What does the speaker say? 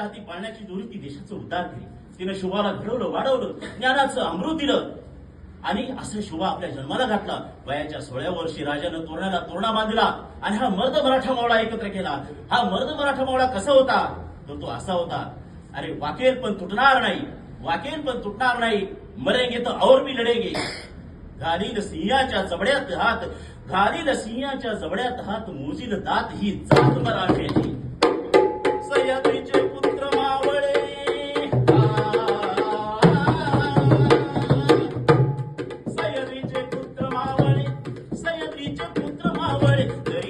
हाती पाळण्याची दोरी ती देशाचं उद्धार केली. तिनं शुभाला घडवलं, वाढवलं, ज्ञानाचं अमृत दिलं आणि असं शुभा आपल्या जन्माला घातला. वयाच्या 16व्या वर्षी राजानं तोरणाला तोरणा बांधला आणि हा मर्द मराठा मावळा एकत्र केला. हा मर्द मराठा मावळा कसा होता? तो असा होता, अरे वाकेल पण तुटणार नाही, वाकेल पण तुटणार नाही, मरेंगे तो और भी लढेंगे. घालील सिंहाच्या जबड्यात हात, घालील सिंहाच्या जबड्यात हात, मोजील दात ही जात मराठ्याची. सह्याद्री